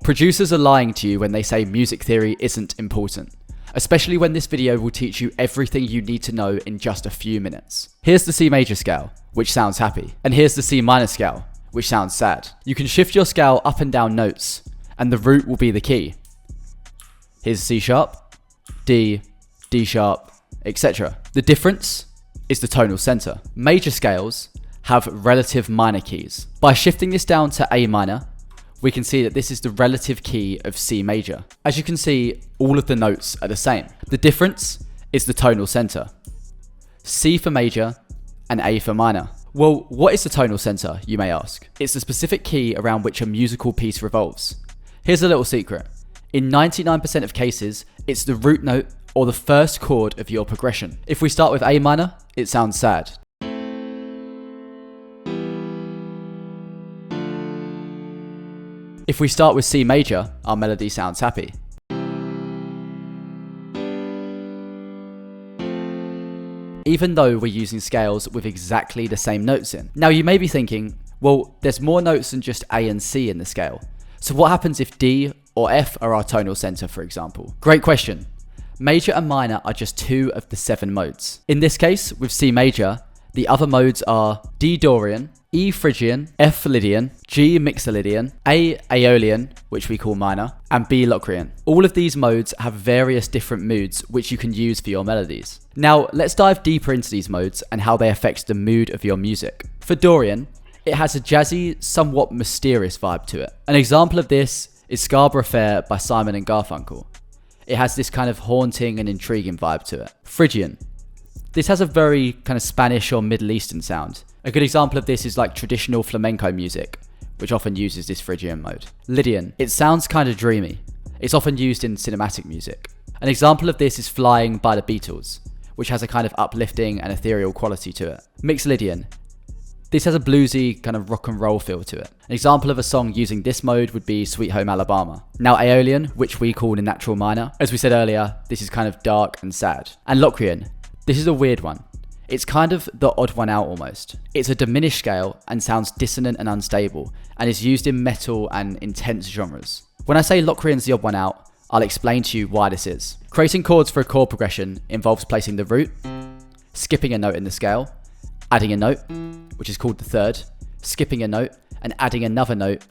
Producers are lying to you when they say music theory isn't important, especially when this video will teach you everything you need to know in just a few minutes. Here's the C major scale, which sounds happy, and here's the C minor scale, which sounds sad. You can shift your scale up and down notes, and the root will be the key. Here's C sharp, D, D sharp, etc. The difference is the tonal center. Major scales have relative minor keys. By shifting this down to A minor, we can see that this is the relative key of C major. As you can see, all of the notes are the same. The difference is the tonal center. C for major and A for minor. Well, what is the tonal center, you may ask? It's the specific key around which a musical piece revolves. Here's a little secret. In 99% of cases, it's the root note or the first chord of your progression. If we start with A minor, it sounds sad. If we start with C major, our melody sounds happy. Even though we're using scales with exactly the same notes in. Now you may be thinking, well, there's more notes than just A and C in the scale. So what happens if D or F are our tonal center, for example? Great question. Major and minor are just 2 of the 7 modes. In this case, with C major, the other modes are D Dorian, E Phrygian, F Lydian, G Mixolydian, A Aeolian, which we call minor, and B Locrian. All of these modes have various different moods which you can use for your melodies. Now let's dive deeper into these modes and how they affect the mood of your music. For Dorian, it has a jazzy, somewhat mysterious vibe to it. An example of this is Scarborough Fair by Simon and Garfunkel. It has this kind of haunting and intriguing vibe to it. Phrygian. This has a very kind of Spanish or Middle Eastern sound. A good example of this is like traditional flamenco music, which often uses this Phrygian mode. Lydian. It sounds kind of dreamy. It's often used in cinematic music. An example of this is Flying by the Beatles, which has a kind of uplifting and ethereal quality to it. Mixolydian. This has a bluesy kind of rock and roll feel to it. An example of a song using this mode would be Sweet Home Alabama. Now Aeolian, which we call in natural minor. As we said earlier, this is kind of dark and sad. And Locrian. This is a weird one. It's kind of the odd one out almost. It's a diminished scale and sounds dissonant and unstable, and is used in metal and intense genres. When I say Locrian's the odd one out, I'll explain to you why this is. Creating chords for a chord progression involves placing the root, skipping a note in the scale, adding a note, which is called the third, skipping a note, and adding another note,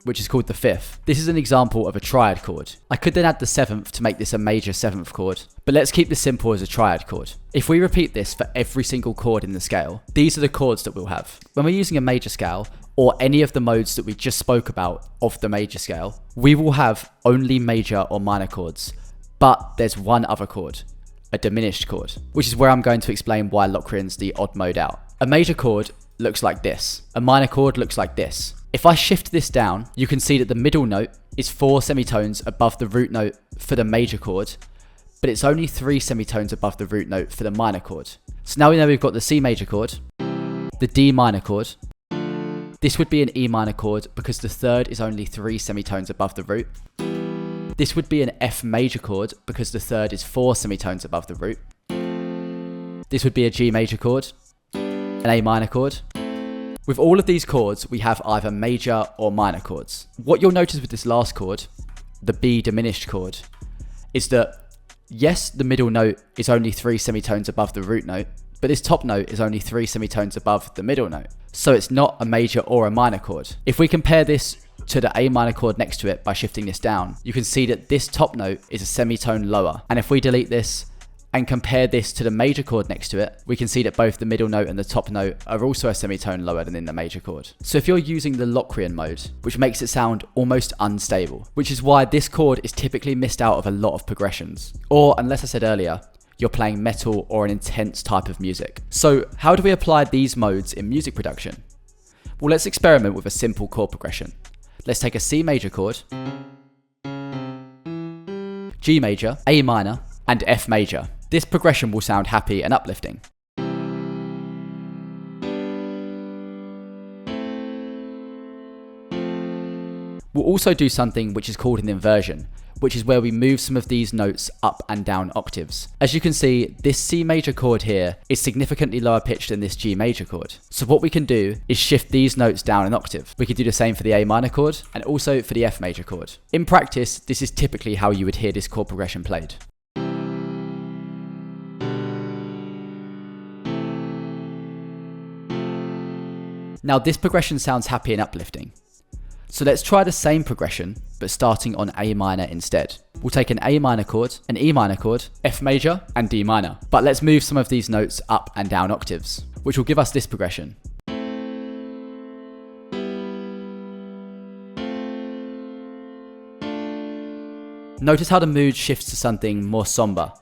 which is called the fifth. This is an example of a triad chord. I could then add the 7th to make this a major 7th chord, but let's keep this simple as a triad chord. If we repeat this for every single chord in the scale, these are the chords that we'll have. When we're using a major scale, or any of the modes that we just spoke about of the major scale, we will have only major or minor chords, but there's one other chord, a diminished chord, which is where I'm going to explain why Locrian's the odd mode out. A major chord looks like this. A minor chord looks like this. If I shift this down, you can see that the middle note is 4 semitones above the root note for the major chord, but it's only 3 semitones above the root note for the minor chord. So now we know we've got the C major chord, the D minor chord. This would be an E minor chord because the third is only 3 semitones above the root. This would be an F major chord because the third is 4 semitones above the root. This would be a G major chord, an A minor chord. With all of these chords, we have either major or minor chords. What you'll notice with this last chord, the B diminished chord, is that yes, the middle note is only 3 semitones above the root note, but this top note is only 3 semitones above the middle note. So it's not a major or a minor chord. If we compare this to the A minor chord next to it by shifting this down, you can see that this top note is a semitone lower. And if we delete this and compare this to the major chord next to it, we can see that both the middle note and the top note are also a semitone lower than in the major chord. So if you're using the Locrian mode, which makes it sound almost unstable, which is why this chord is typically missed out of a lot of progressions. Or, unless I said earlier, you're playing metal or an intense type of music. So how do we apply these modes in music production? Well, let's experiment with a simple chord progression. Let's take a C major chord, G major, A minor, and F major. This progression will sound happy and uplifting. We'll also do something which is called an inversion, which is where we move some of these notes up and down octaves. As you can see, this C major chord here is significantly lower pitched than this G major chord. So what we can do is shift these notes down an octave. We could do the same for the A minor chord and also for the F major chord. In practice, this is typically how you would hear this chord progression played. Now this progression sounds happy and uplifting. So let's try the same progression, but starting on A minor instead. We'll take an A minor chord, an E minor chord, F major, and D minor. But let's move some of these notes up and down octaves, which will give us this progression. Notice how the mood shifts to something more somber,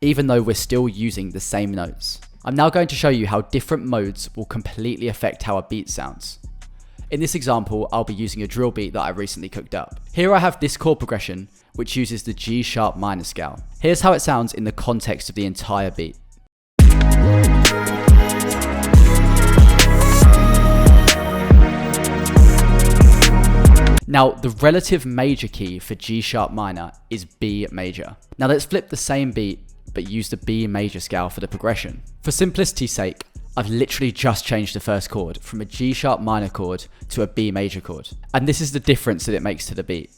even though we're still using the same notes. I'm now going to show you how different modes will completely affect how a beat sounds. In this example, I'll be using a drill beat that I recently cooked up. Here I have this chord progression, which uses the G sharp minor scale. Here's how it sounds in the context of the entire beat. Now, the relative major key for G sharp minor is B major. Now let's flip the same beat, but use the B major scale for the progression. For simplicity's sake, I've literally just changed the first chord from a G sharp minor chord to a B major chord. And this is the difference that it makes to the beat.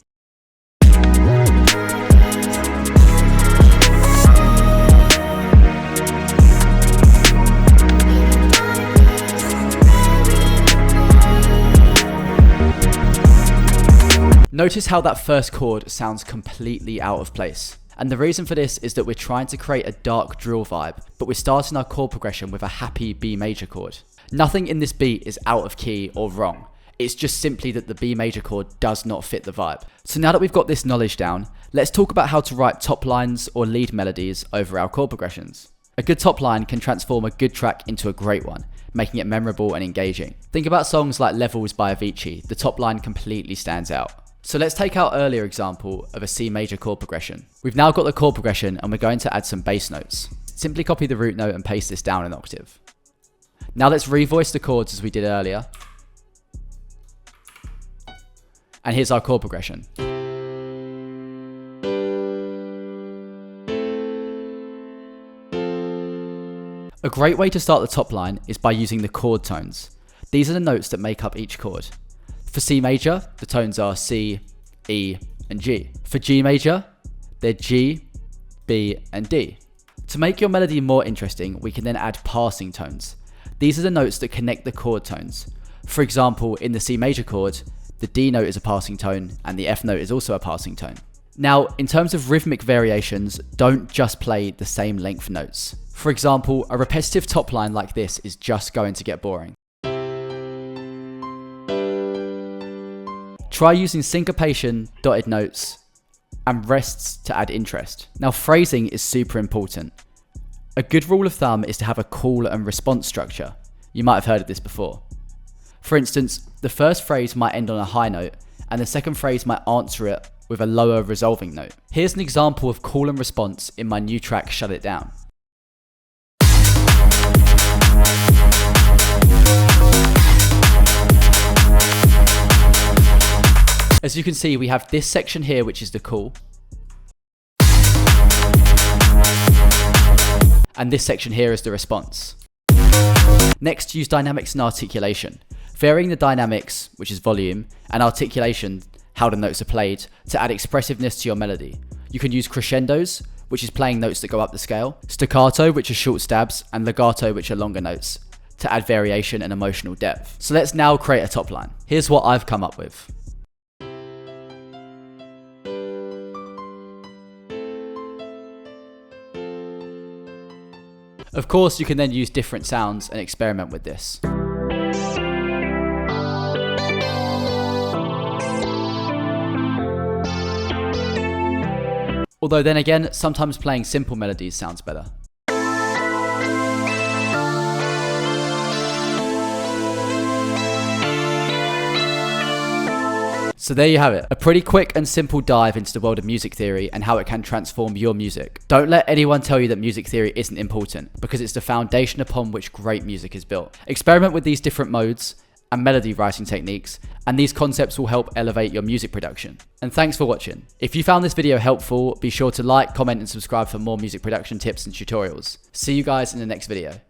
Notice how that first chord sounds completely out of place. And the reason for this is that we're trying to create a dark drill vibe, but we're starting our chord progression with a happy B major chord. Nothing in this beat is out of key or wrong. It's just simply that the B major chord does not fit the vibe. So now that we've got this knowledge down, let's talk about how to write top lines or lead melodies over our chord progressions. A good top line can transform a good track into a great one, making it memorable and engaging. Think about songs like Levels by Avicii. The top line completely stands out. So let's take our earlier example of a C major chord progression. We've now got the chord progression and we're going to add some bass notes. Simply copy the root note and paste this down an octave. Now let's revoice the chords as we did earlier. And here's our chord progression. A great way to start the top line is by using the chord tones. These are the notes that make up each chord. For C major, the tones are C, E, and G. For G major, they're G, B, and D. To make your melody more interesting, we can then add passing tones. These are the notes that connect the chord tones. For example, in the C major chord, the D note is a passing tone, and the F note is also a passing tone. Now, in terms of rhythmic variations, don't just play the same length notes. For example, a repetitive top line like this is just going to get boring. Try using syncopation, dotted notes, and rests to add interest. Now, phrasing is super important. A good rule of thumb is to have a call and response structure. You might have heard of this before. For instance, the first phrase might end on a high note, and the second phrase might answer it with a lower resolving note. Here's an example of call and response in my new track, Shut It Down. As you can see, we have this section here, which is the call. And this section here is the response. Next, use dynamics and articulation. Varying the dynamics, which is volume, and articulation, how the notes are played, to add expressiveness to your melody. You can use crescendos, which is playing notes that go up the scale, staccato, which are short stabs, and legato, which are longer notes, to add variation and emotional depth. So let's now create a top line. Here's what I've come up with. Of course, you can then use different sounds and experiment with this. Although then again, sometimes playing simple melodies sounds better. So there you have it, a pretty quick and simple dive into the world of music theory and how it can transform your music. Don't let anyone tell you that music theory isn't important, because it's the foundation upon which great music is built. Experiment with these different modes and melody writing techniques, and these concepts will help elevate your music production. And thanks for watching. If you found this video helpful, be sure to like, comment, and subscribe for more music production tips and tutorials. See you guys in the next video.